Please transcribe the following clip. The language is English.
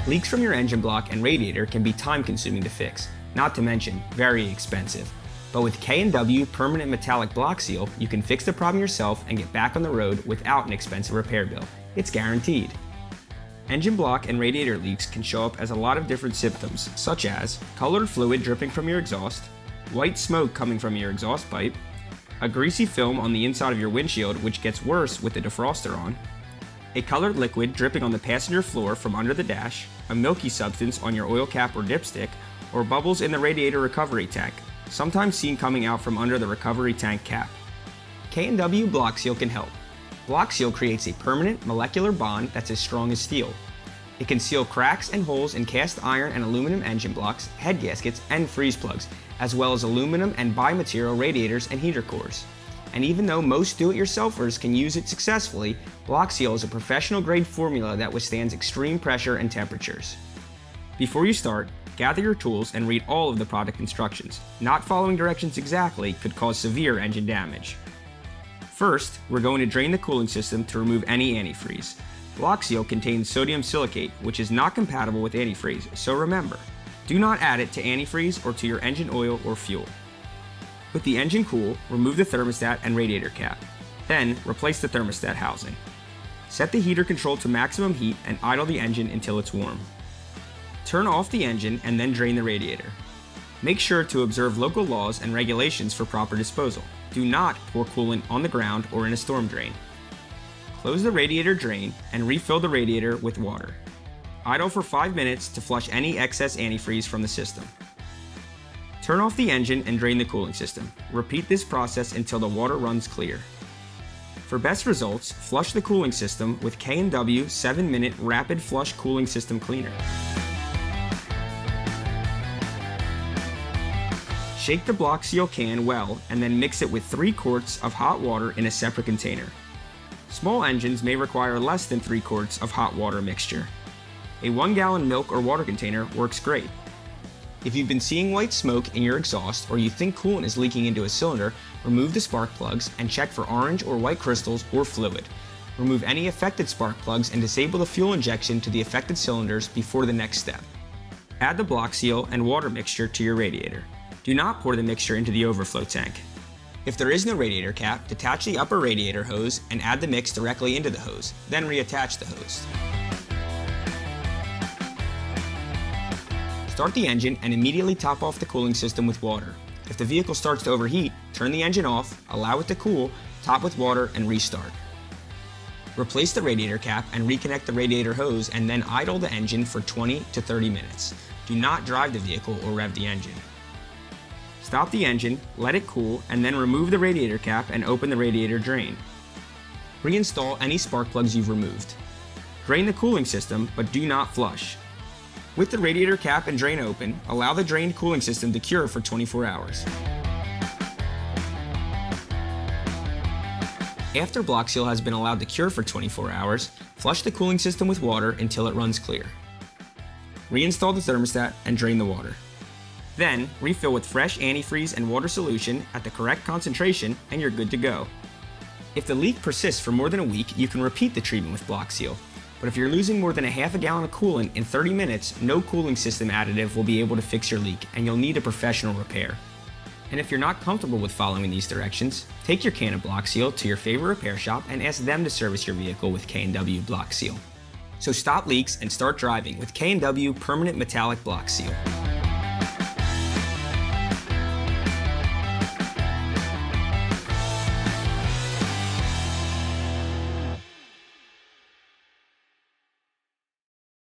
Leaks from your engine block and radiator can be time-consuming to fix, not to mention very expensive. But with K&W Permanent Metallic Block Seal, you can fix the problem yourself and get back on the road without an expensive repair bill. It's guaranteed. Engine block and radiator leaks can show up as a lot of different symptoms, such as colored fluid dripping from your exhaust, white smoke coming from your exhaust pipe, a greasy film on the inside of your windshield which gets worse with the defroster on, a colored liquid dripping on the passenger floor from under the dash, a milky substance on your oil cap or dipstick, or bubbles in the radiator recovery tank, sometimes seen coming out from under the recovery tank cap. K&W Block Seal can help. Block Seal creates a permanent molecular bond that's as strong as steel. It can seal cracks and holes in cast iron and aluminum engine blocks, head gaskets, and freeze plugs, as well as aluminum and bi-material radiators and heater cores. And even though most do-it-yourselfers can use it successfully, Block Seal is a professional-grade formula that withstands extreme pressure and temperatures. Before you start, gather your tools and read all of the product instructions. Not following directions exactly could cause severe engine damage. First, we're going to drain the cooling system to remove any antifreeze. Block Seal contains sodium silicate, which is not compatible with antifreeze, so remember, do not add it to antifreeze or to your engine oil or fuel. With the engine cool, remove the thermostat and radiator cap. Then, replace the thermostat housing. Set the heater control to maximum heat and idle the engine until it's warm. Turn off the engine and then drain the radiator. Make sure to observe local laws and regulations for proper disposal. Do not pour coolant on the ground or in a storm drain. Close the radiator drain and refill the radiator with water. Idle for 5 minutes to flush any excess antifreeze from the system. Turn off the engine and drain the cooling system. Repeat this process until the water runs clear. For best results, flush the cooling system with K&W 7-minute Rapid Flush Cooling System Cleaner. Shake the Block Seal can well and then mix it with 3 quarts of hot water in a separate container. Small engines may require less than 3 quarts of hot water mixture. A 1-gallon milk or water container works great. If you've been seeing white smoke in your exhaust or you think coolant is leaking into a cylinder, remove the spark plugs and check for orange or white crystals or fluid. Remove any affected spark plugs and disable the fuel injection to the affected cylinders before the next step. Add the Block Seal and water mixture to your radiator. Do not pour the mixture into the overflow tank. If there is no radiator cap, detach the upper radiator hose and add the mix directly into the hose, then reattach the hose. Start the engine and immediately top off the cooling system with water. If the vehicle starts to overheat, turn the engine off, allow it to cool, top with water, and restart. Replace the radiator cap and reconnect the radiator hose and then idle the engine for 20 to 30 minutes. Do not drive the vehicle or rev the engine. Stop the engine, let it cool, and then remove the radiator cap and open the radiator drain. Reinstall any spark plugs you've removed. Drain the cooling system, but do not flush. With the radiator cap and drain open, allow the drained cooling system to cure for 24 hours. After Block Seal has been allowed to cure for 24 hours, flush the cooling system with water until it runs clear. Reinstall the thermostat and drain the water. Then, refill with fresh antifreeze and water solution at the correct concentration and you're good to go. If the leak persists for more than a week, you can repeat the treatment with Block Seal. But if you're losing more than a half a gallon of coolant in 30 minutes, no cooling system additive will be able to fix your leak and you'll need a professional repair. And if you're not comfortable with following these directions, take your can of Block Seal to your favorite repair shop and ask them to service your vehicle with K&W Block Seal. So stop leaks and start driving with K&W Permanent Metallic Block Seal.